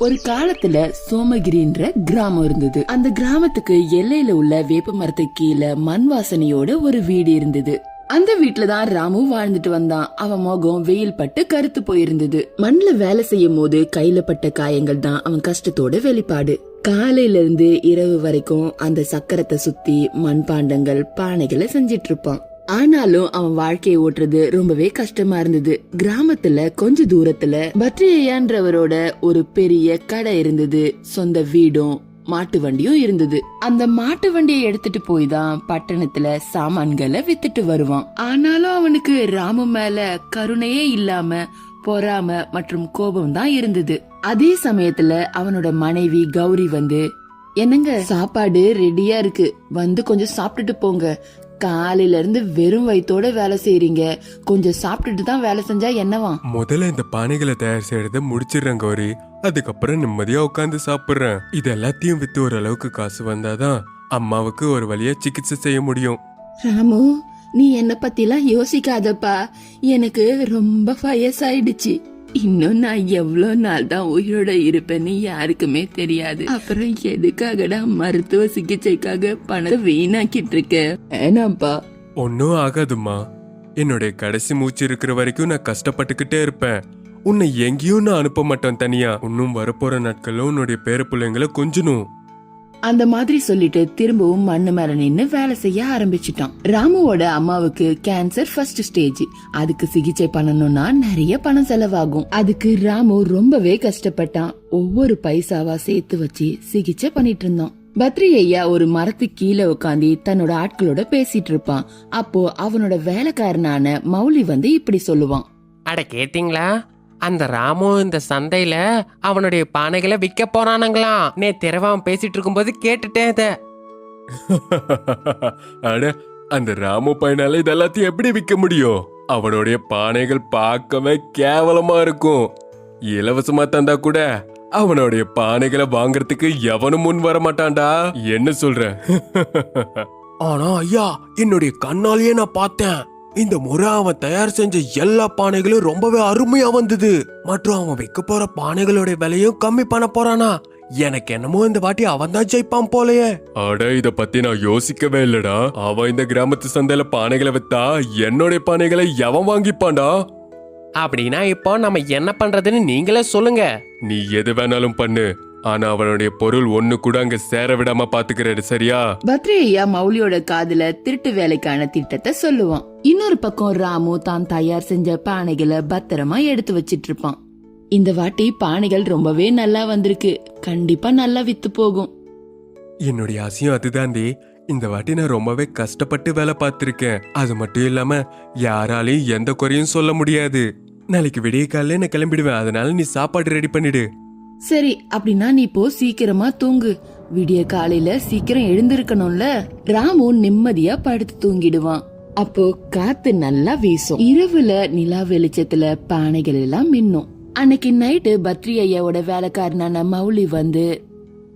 ஒரு காலத்துல சோமகிரின்ற கிராமம் இருந்தது. அந்த கிராமத்துக்கு எல்லையில உள்ள வேப்ப மரத்துக்கு கீழே மண் வாசனையோட ஒரு வீடு இருந்தது. அந்த வீட்டுலதான் ராமு வாழ்ந்துட்டு வந்தான். அவன் முகம் வெயில் பட்டு கருத்து போயிருந்தது. மண்ல வேலை செய்யும் போது கையில பட்ட காயங்கள் தான் அவன் கஷ்டத்தோட வெளிப்பாடு. காலையில இருந்து இரவு வரைக்கும் அந்த சக்கரத்தை சுத்தி மண்பாண்டங்கள் பானைகளை செஞ்சிட்டு இருப்பான். ஆனாலும் அவன் வாழ்க்கையை ஓட்டுறது ரொம்பவே கஷ்டமா இருந்தது. கிராமத்துல கொஞ்ச தூரத்துல பத்ரியன்றவரோட ஒரு பெரிய கடை இருந்தது. சொந்த வீடும் மாட்டு வண்டியும் இருந்தது. அந்த மாட்டு வண்டியை எடுத்துட்டு போய் தான் பட்டணத்துல சாமான்களை வித்துட்டு வருவான். ஆனாலும் அவனுக்கு ராமு மேல கருணையே இல்லாம பொறாம மற்றும் கோபம் தான் இருந்தது. அதே சமயத்துல அவனோட மனைவி கௌரி வந்து, என்னங்க சாப்பாடு ரெடியா இருக்கு, வந்து கொஞ்சம் சாப்பிட்டுட்டு போங்க. காலையில இருந்து வெறும் வயித்தோட வேலை செய்யறீங்க, கொஞ்சம் சாப்பிட்டுட்டு தான் வேலை செஞ்சா என்னவா? முதல்ல இந்த பானைகளை தயார் செய்யறத முடிச்சிடுறேன் கௌரி, அதுக்கப்புறம் நிம்மதியா உட்காந்து சாப்பிடுறேன். இது எல்லாத்தையும் வித்து ஓரளவுக்கு காசு வந்தாதான் அம்மாவுக்கு ஒரு வழியா சிகிச்சை செய்ய முடியும். ராமு, நீ என்ன பத்திலாம் யோசிக்காதப்பா. எனக்கு ரொம்ப வயசாயிடுச்சு. இன்னும் நான் எவ்வளவு நாள் தான் உயிரோட இருப்பேன்னு யாருக்குமே தெரியாது. அப்புறம் எதுக்காகடா மருத்துவ சிகிச்சைக்காக பணத்தை வீணாக்கிட்டு இருக்க? ஏனாப்பா? ஒன்னும் ஆகாதுமா, என்னுடைய கடைசி மூச்சு இருக்கிற வரைக்கும் நான் கஷ்டப்பட்டுக்கிட்டே இருப்பேன். உன்னை எங்கேயும் நான் அனுப்ப மாட்டேன் தனியா. இன்னும் வரப்போற நாட்கள்ல உன்னுடைய பேர பிள்ளைங்களை கொஞ்சணும். அந்த மாதிரி சொல்லிட்டு திரும்பவும் மண்ணு மேல நின்னு வேலை செய்ய ஆரம்பிச்சிட்டான். ராமுவோட அம்மாவுக்கு கேன்சர் ஃபர்ஸ்ட் ஸ்டேஜ். அதுக்கு சிகிச்சை பண்ணணும்னா நிறைய பணம் செலவாகும். அதுக்கு ராமு ரொம்பவே கஷ்டப்பட்டான். ஒவ்வொரு பைசாவா சேர்த்து வச்சு சிகிச்சை பண்ணிட்டு இருந்தான். பத்ரி ஐயா ஒரு மரத்துக்கு கீழே உட்காந்து தன்னோட ஆட்களோட பேசிட்டு இருப்பான். அப்போ அவனோட வேலைக்காரனான மௌலி வந்து இப்படி சொல்லுவான். அட கேட்டீங்களா, அந்த ராமு இந்த சந்தையில அவனுடைய பானைகளை விற்க போறானுங்களாம். திரவான் பேசிட்டு இருக்கும்போது கேட்டுட்டேன் இத. அட, அந்த ராமு பையனால இதெல்லாத்தையும் எப்படி விற்க முடியும்? அவனுடைய பானைகள் பார்க்கவே கேவலமா இருக்கும். இலவசமா தந்தா கூட அவனுடைய பானைகளை வாங்கறதுக்கு எவனும் முன் வர மாட்டான்டா. என்ன சொல்ற? ஆனா ஐயா, என்னுடைய கண்ணாலேயே நான் பார்த்தேன். இந்த முறை அவன் தயார் செஞ்ச எல்லா பானைகளும் ரொம்பவே அருமையா வந்தது. மற்றும் அவன் வைக்க போற பானைகளோட விலையும் கம்மி பண்ண போறானா. எனக்கு என்னமோ இந்த வாட்டி அவன் தான் ஜெயிப்பான் போலயே. அட, இத பத்தி நான் யோசிக்கவே இல்லடா. அவன் இந்த கிராமத்து சந்தையில பானைகளை வித்தா என்னோட பானைகளை எவன் வாங்கிப்பான்டா? அப்படின்னா இப்போ நம்ம என்ன பண்றதுன்னு நீங்களே சொல்லுங்க. நீ எது வேணாலும் பண்ணு, ஆனா அவனுடைய பொருள் ஒண்ணு கூட அங்க சேர விடாம பாத்துக்கிறாரு, சரியா? பத்ரி ஐயா மௌலியோட காதுல திருட்டு வேலைக்கான திட்டத்தை சொல்லுவான். இன்னொரு பக்கம் ராமு தான் தயார் செஞ்ச பானைகளை பத்திரமா எடுத்து வச்சிட்டு இருப்பான். இந்த வாட்டி பானைகள் ரொம்பவே நல்லா வந்திருக்கு, கண்டிப்பா நல்லா வித்து போகும். என்னுடைய ஆசையும் அதுதாண்டி. இந்த வாட்டி நான் ரொம்பவே கஷ்டப்பட்டு வேலை பார்த்திருக்கேன். அது மட்டும் இல்லாம யாராலையும் எந்த குறையும் சொல்ல முடியாது. நாளைக்கு விடிய காலையில நான் கிளம்பிடுவேன். அதனால நீ சாப்பாடு ரெடி பண்ணிடு. சரி, அப்படின்னா நீ போ, சீக்கிரமா தூங்கு. விடிய காலையில சீக்கிரம் எழுந்திருக்கணும்ல. ராமு நிம்மதியா படுத்து தூங்கிடுவான். அப்போ காத்து நல்லா வீசும். இரவுல நிலா வெளிச்சத்துல பானைகள் எல்லாம் மின்னும். அன்னைக்கு நைட்டு பத்ரி ஐயாவோட வேலைக்காரனான மௌலி வந்து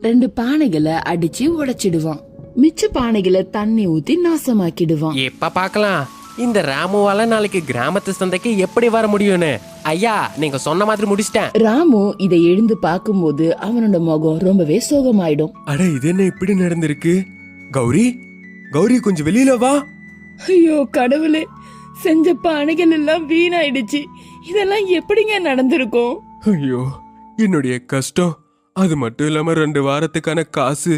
2 பானைகளை அடிச்சு உடைச்சிடுவான். மிச்ச பானைகளை தண்ணி ஊத்தி நாசமாக்கிடுவான். எப்ப பாக்கலாம் இந்த ராமுவால நாளைக்கு கிராமத்து சந்தைக்கு எப்படி வர முடியும்னு. ஐயா, நீங்க சொன்ன மாதிரி முடிச்சிட்டேன். ராமு இதை எழுந்து பாக்கும்போது அவனோட முகம் ரொம்பவே சோகமாயிடும். அட, இது என்ன இப்படி நடந்திருக்கு? கௌரி, கௌரி, கொஞ்சம் வெளியில வா. ஐயோ கடவுளே, செஞ்ச பானைகள் எல்லாம் வீணாயிடுச்சு. இதெல்லாம் எப்படிங்க நடந்திருக்கும்? ஐயோ, என்னுடைய கஷ்டம், அது மட்டும் இல்லாம 2 வாரத்துக்கான காசு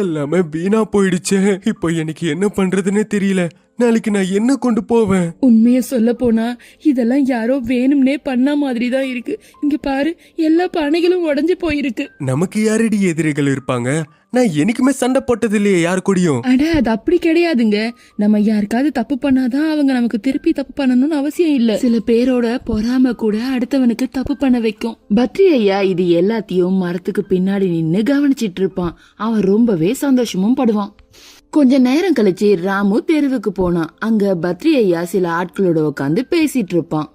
எல்லாமே வீணா போயிடுச்சே. இப்போ எனக்கு என்ன பண்றதுன்னு தெரியல. நாளைக்கு நான் என்ன கொண்டு போவேன்? உண்மைய சொல்ல போனா இதெல்லாம் யாரோ வேணும்னே பண்ண மாதிரி தான் இருக்கு. இங்க பாரு, எல்லா பானைகளும் உடைஞ்சு போயிருக்கு. நமக்கு யாரடி எதிரிகள் இருப்பாங்க? நான் என்னைக்குமே சண்டை போட்டது இல்லையே யாரு கூடயும். அட, அது அப்படி கிடையாதுங்க. நம்ம யாருக்காவது தப்பு பண்ணாதான் அவங்க நமக்கு திருப்பி தப்பு பண்ணணும்னு அவசியம் இல்ல. சில பேரோட பொறாம கூட அடுத்தவனுக்கு தப்பு பண்ண வைக்கும். பத்ரி ஐயா இது எல்லாத்தையும் மரத்துக்கு பின்னாடி நின்னு கவனிச்சிட்டு இருப்பான். அவன் ரொம்பவே சந்தோஷமும் படுவான். கொஞ்ச நேரம் கழிச்சு ராமு தெருவுக்கு போனான். அங்க பத்ரி ஐயா சில ஆட்களோட உட்காந்து பேசிட்டு இருப்பான்.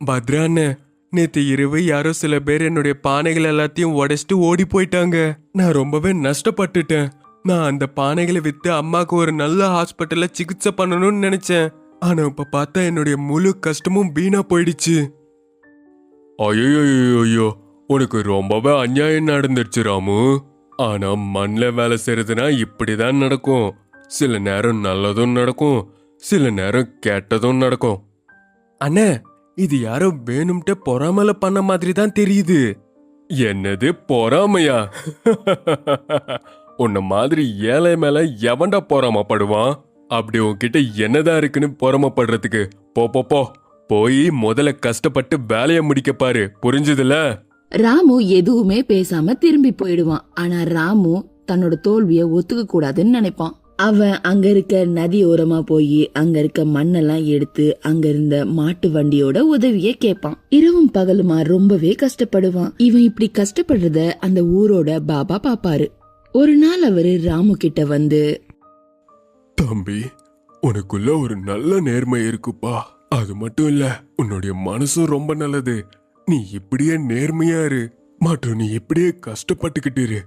பத்ரான்னு, நேத்து இரவு யாரோ சில பேர் என்னுடைய பானைகள் எல்லாத்தையும் உடைச்சிட்டு ஓடி போயிட்டாங்க. நான் ரொம்பவே நஷ்டப்பட்டுட்டேன். நான் அந்த பானைகளை வித்து அம்மாக்கு ஒரு நல்ல ஹாஸ்பிட்டல்ல சிகிச்சை பண்ணணும்னு நினைச்சேன். ஆனா இப்ப பார்த்தா என்னுடைய முழு கஷ்டமும் வீணா போயிடுச்சு. ஐயோ, உனக்கு ரொம்பவே அநியாயம் நடந்துருச்சு ராமு. ஆனா மண்ல வேலை செய்யறதுனா இப்படிதான் நடக்கும். சில நேரம் நல்லதும் நடக்கும், சில நேரம் கெட்டதும் நடக்கும். அண்ணே, இது யாரோ வேணும்ட்டு பொறாமல பண்ண மாதிரி தான் தெரியுது. என்னது பொறாமையா? உன்ன மாதிரி ஏழை மேல எவன்டா பொறாமப்படுவான்? அப்படி உன்கிட்ட என்னதான் இருக்குன்னு பொறாமப்படுறதுக்கு? போ போ போ, போய் முதல்ல கஷ்டப்பட்டு வேலைய முடிக்க பாரு, புரிஞ்சுதுல? ராமு எதுவுமே பேசாம திரும்பி போயிடுவான். ஆனா ராமு தன்னோட தோல்விய ஒத்துக்க கூடாதுன்னு நினைப்பான். அவன் அங்க இருக்க நதி ஓரமா போய் அங்க இருக்க மண்ணெல்லாம் எடுத்து அங்க இருந்த மாட்டு வண்டியோட உதவிய கேட்பான். இரவும் பகலுமா ரொம்பவே கஷ்டப்படுவான். இவன் இப்படி கஷ்டப்படுறத அந்த ஊரோட பாபா பாப்பாரு. ஒரு நாள் அவரு ராமு கிட்ட வந்து, தம்பி, உனக்குள்ள ஒரு நல்ல நேர்மை இருக்குப்பா. அது மட்டும் இல்ல, உன்னுடைய மனசும் ரொம்ப நல்லது. நீ இப்படியே நேர்மையா இரு மற்றும் நீ இப்படியே கஷ்டப்பட்டுக்கிட்டு இரு.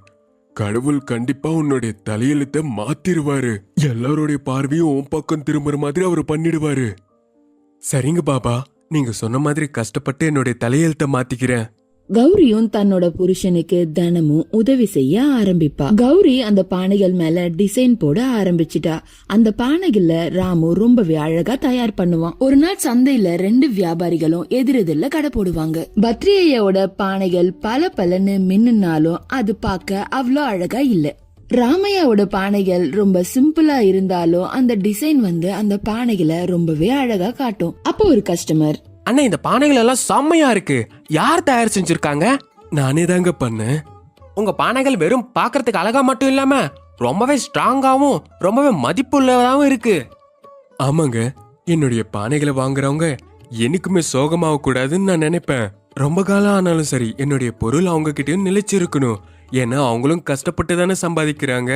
கடவுள் கண்டிப்பா உன்னுடைய தலையெழுத்த மாத்திருவாரு. எல்லாருடைய பார்வையும் உன் பக்கம் திரும்புற மாதிரி அவரு பண்ணிடுவாரு. சரிங்க பாபா, நீங்க சொன்ன மாதிரி கஷ்டப்பட்டு என்னுடைய தலையெழுத்த மாத்திக்கிறேன். கௌரியும் தன்னோட புருஷனுக்கு தினமும் உதவி செய்ய ஆரம்பிப்பா. கௌரி அந்த பானைகள் மேல டிசைன் போட ஆரம்பிச்சிட்டா. அந்த பானைகள்ல ராமு ரொம்பவே அழகா தயார் பண்ணுவான். ஒரு நாள் சந்தையில 2 வியாபாரிகளும் எதிரெதிரில கடை போடுவாங்க. பத்ரியையோட பானைகள் பல பலன்னு மின்னுனாலும் அது பார்க்க அவ்வளோ அழகா இல்ல. ராமையாவோட பானைகள் ரொம்ப சிம்பிளா இருந்தாலும் அந்த டிசைன் வந்து அந்த பானைகளை ரொம்பவே அழகா காட்டும். அப்போ ஒரு கஸ்டமர், அண்ணா, இந்த பானைகள் எல்லாம் செம்மையா இருக்கு. யார் தயார் செஞ்சிருக்காங்க? நானே தாங்க பண்ணேன். உங்க பானைகள் வெறும் பார்க்கறதுக்கு அழகா மட்டும் இல்லாம ரொம்பவே ஸ்ட்ராங்காவும் ரொம்பவே மதிப்புள்ளதாவும் இருக்கு. ஆமாங்க, என்னுடைய பானைகளை வாங்குறவங்க எனக்குமே சோகமாக கூடாதுன்னு நான் நினைப்பேன். ரொம்ப காலம் ஆனாலும் சரி என்னுடைய பொருள் அவங்க கிட்டயும் நிலைச்சிருக்கணும். ஏன்னா அவங்களும் கஷ்டப்பட்டு தானே சம்பாதிக்கிறாங்க.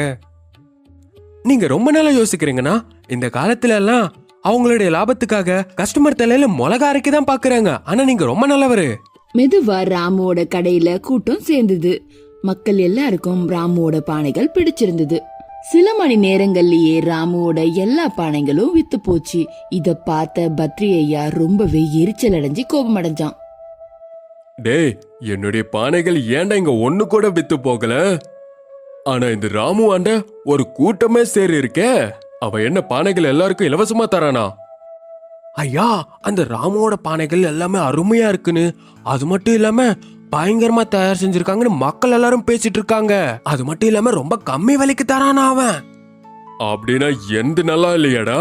நீங்க ரொம்ப நாளா யோசிக்கிறீங்கன்னா, இந்த காலத்துல எல்லாம் அவங்களுடைய லாபத்துக்காக கஸ்டமர் தலையில மிளகா அரைக்க தான் பாக்குறாங்க. ஆனா நீங்க ரொம்ப நல்லவரு. மெதுவா ராமுவோட கடையில கூட்டம் சேர்ந்தது. மக்கள் எல்லாருக்கும் ராமுவோட பானைகள் பிடிச்சிருந்தது. சில மணி நேரங்கள்லயே ராமுவோட எல்லா பானைகளும் வித்து போச்சு. இத பார்த்த பத்ரி ஐயா ரொம்பவே எரிச்சல் அடைஞ்சு கோபம் அடைஞ்சான். டேய், என்னுடைய பானைகள் ஏன்டா இங்க ஒண்ணு கூட வித்து போகல? ஆனா இந்த ராமு ஆண்ட ஒரு கூட்டமே சேரி இருக்கே. அவ என்ன பானைகள் எல்லாருக்கும் இலவசமா தரானா? ஐயா, அந்த ராமுவோட பானைகள் எல்லாமே அருமையா இருக்குன்னு, அது மட்டும் இல்லாம பயங்கரமா தயார் செஞ்சிருக்காங்கன்னு மக்கள் எல்லாரும் பேசிட்டு இருக்காங்க. அது மட்டும் இல்லாம ரொம்ப கம்மி விலைக்கு தரானா அவன். அப்படின்னா எந்த நல்லா இல்லையாடா?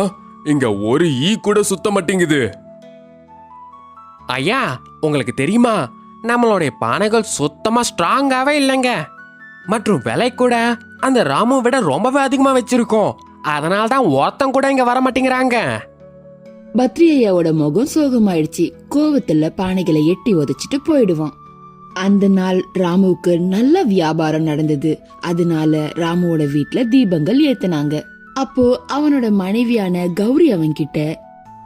இங்க ஒரு ஈ கூட சுத்த மாட்டேங்குது. ஐயா, உங்களுக்கு தெரியுமா, நம்மளுடைய பானைகள் சுத்தமா ஸ்ட்ராங்காவே இல்லைங்க. மற்றும் விலை கூட அந்த ராமு விட ரொம்பவே அதிகமா வச்சிருக்கோம். அதனால தான் ஒருத்தம் கூட இங்க வர மாட்டேங்கிறாங்க. பத்ரி ஐயாவோட முகம் சோகமாயிடுச்சு. கோவத்துல பானைகளை எட்டி உதைச்சிட்டு போயிடுவான். அந்த நாள் ராமுவுக்கு நல்ல வியாபாரம் நடந்தது. அதனால ராமுவோட வீட்ல தீபங்கள் ஏத்துனாங்க. அப்போ அவனோட மனைவியான கௌரி அவன்கிட்ட,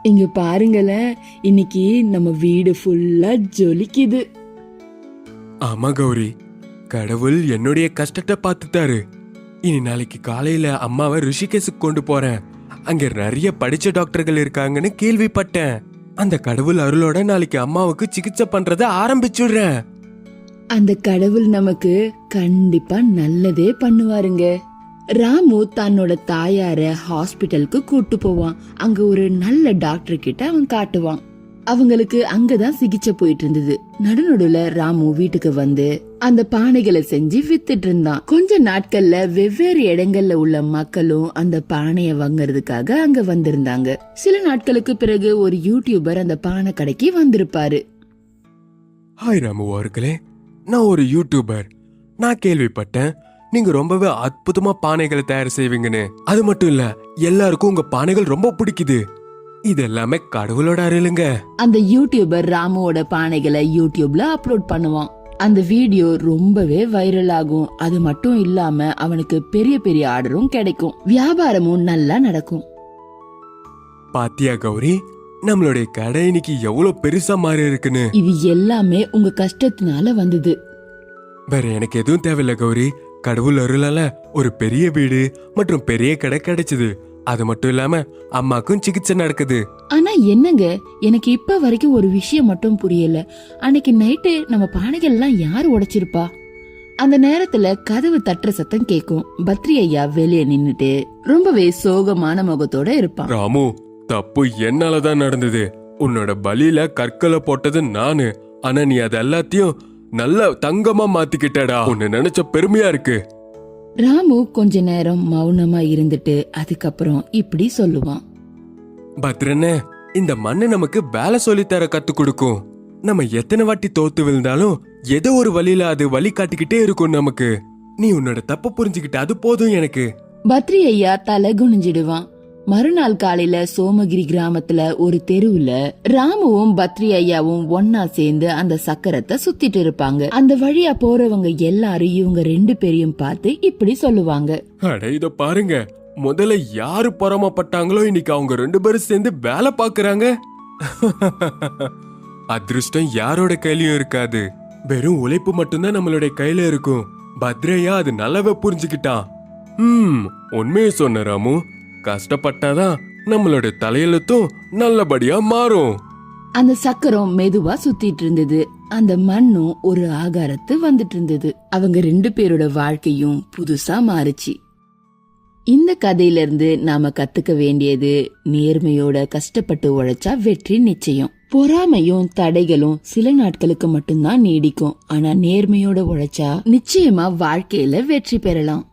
இங்க பாருங்களேன், இன்னைக்கு நம்ம வீடு ஃபுல்லா ஜொலிக்குது. ஆமா கௌரி, கடவுள் என்னுடைய கஷ்டத்தை பார்த்துட்டாரு. இனி நாளைக்கு காலையில அம்மாவை ரிஷிகேஷுக்கு கொண்டு போறேன். அங்க நிறைய படிச்ச டாக்டர்கள் இருக்காங்கன்னு கேள்விப்பட்டேன். அந்த கடவுள் அருளோட நாளைக்கு அம்மாவுக்கு சிகிச்சை பண்றத ஆரம்பிச்சுடுறேன். அந்த கடவுள் நமக்கு கண்டிப்பா நல்லதே பண்ணுவாருங்க. ராமு தன்னோட தாயார ஹாஸ்பிட்டலுக்கு கூட்டு போவான். அங்க ஒரு நல்ல டாக்டர் கிட்ட அவன் காட்டுவான். அவங்களுக்கு அங்கதான் சிகிச்சை போயிட்டு இருந்தது. நடுநடுல ராமு வீட்டுக்கு வந்து அந்த பானைகளை செஞ்சு வித்துட்டு இருந்தான். கொஞ்ச நாட்கள்ல வெவ்வேறு இடங்கள்ல உள்ள மக்களும் அந்த பானைய வாங்கறதுக்காக அங்க வந்திருந்தாங்க. சில நாட்களுக்கு பிறகு ஒரு யூடியூபர் அந்த பானை கடைக்கு வந்திருப்பாரு. ஹாய் ராமு அவர்களே, நான் ஒரு யூடியூபர். நான் கேள்விப்பட்டேன் நீங்க ரொம்பவே அற்புதமா பானைகளை தயார் செய்வீங்கன்னு. அது மட்டும் இல்ல, எல்லாருக்கும் உங்க பானைகள் ரொம்ப பிடிக்குது. இது எல்லாமே கடவுளோட அருளுங்க. அந்த யூடியூபர் ராமுவோட பானைகளை யூடியூப்ல அப்லோட் பண்ணுவான். அந்த வீடியோ ரொம்பவே வைரல் ஆகும். அது மட்டும் இல்லாம அவனுக்கு பெரிய பெரிய ஆர்டரும் கிடைக்கும். வியாபாரமும் நல்லா நடக்கும். பாத்தியா கௌரி, நம்மளுடைய கடை இன்னைக்கு எவ்வளவு பெருசா மாறி இருக்குன்னு. இது எல்லாமே உங்க கஷ்டத்தினால வந்தது. வேற எனக்கு எதுவும் தேவையில்ல கௌரி. கடவுள் அருளால ஒரு பெரிய வீடு மற்றும் பெரிய கடை கிடைச்சது. அது மட்டும் இல்லாம அம்மாக்கும் சிகிச்சை நடக்குது. ஆனா என்னங்க, எனக்கு இப்ப வரைக்கும் ஒரு விஷயம் மட்டும் புரியல. அன்னைக்கு நைட்டு நம்ம பானைகள் எல்லாம் யாரு உடைச்சிருப்பா? அந்த நேரத்துல கதவு தட்டுற சத்தம் கேக்கும். பத்ரி ஐயா வெளியே நின்னுட்டு ரொம்பவே சோகமான முகத்தோட இருப்பான். ராமு, தப்பு என்னாலதான் நடந்தது. உன்னோட பலியில கற்களை போட்டது நானு. ஆனா நீ அது எல்லாத்தையும் நல்ல தங்கமா மாத்திக்கிட்டடா. உன்னை நினைச்ச பெருமையா இருக்கு. ராமு கொஞ்ச நேரம் மௌனமா இருந்துட்டு அதுக்கப்புறம் இப்படி சொல்லுவான். பத்ரண்ணே, இந்த மண்ணு நமக்கு வேலை சொல்லித்தர கத்து கொடுக்கும். நம்ம எத்தனை வாட்டி தோத்து விழுந்தாலும் ஏதோ ஒரு வழியில அது வழி காட்டிக்கிட்டே இருக்கும் நமக்கு. நீ உன்னோட தப்பு புரிஞ்சுக்கிட்ட, அது போதும் எனக்கு. பத்ரி ஐயா தலை குனிஞ்சிடுவான். மறுநாள் காலையில சோமகிரி கிராமத்துல ஒரு தெருவுல ராமுவும் பத்ரி ஐயாவும் ஒன்னா சேர்ந்து அந்த சக்கரத்தை சுத்திட்டு இருப்பாங்க. அந்த வழியா போறவங்க எல்லாரும் இவங்க 2 பேரையும் பார்த்து இப்படி சொல்லுவாங்க. அட இத பாருங்க, முதல்ல யாரு பொறாமப்பட்டாங்களோ இன்னைக்கு அவங்க 2 பேரும் சேர்ந்து வேலை பாக்குறாங்க. அதிர்ஷ்டம் யாரோட கையிலயும் இருக்காது, வெறும் உழைப்பு மட்டும்தான் நம்மளுடைய கையில இருக்கும். பத்ரையா அது நல்லாவே புரிஞ்சுக்கிட்டான். உண்மையை சொன்ன ராமு. கஷ்டப்பட்டாதான் நம்மளோட தலையெழுத்தும் நல்லபடியா மாறும். அந்த சக்கரம் மெதுவா சுத்திட்டு இருந்தது. அந்த மண்ணும் ஒரு ஆகாரத்து வந்துட்டு இருந்தது. அவங்க 2 பேரோட வாழ்க்கையும் புதுசா மாறுச்சு. இந்த கதையில இருந்து நாம கத்துக்க வேண்டியது, நேர்மையோட கஷ்டப்பட்டு உழைச்சா வெற்றி நிச்சயம். பொறாமையும் தடைகளும் சில நாட்களுக்கு மட்டும்தான் நீடிக்கும். ஆனா நேர்மையோட உழைச்சா நிச்சயமா வாழ்க்கையில வெற்றி பெறலாம்.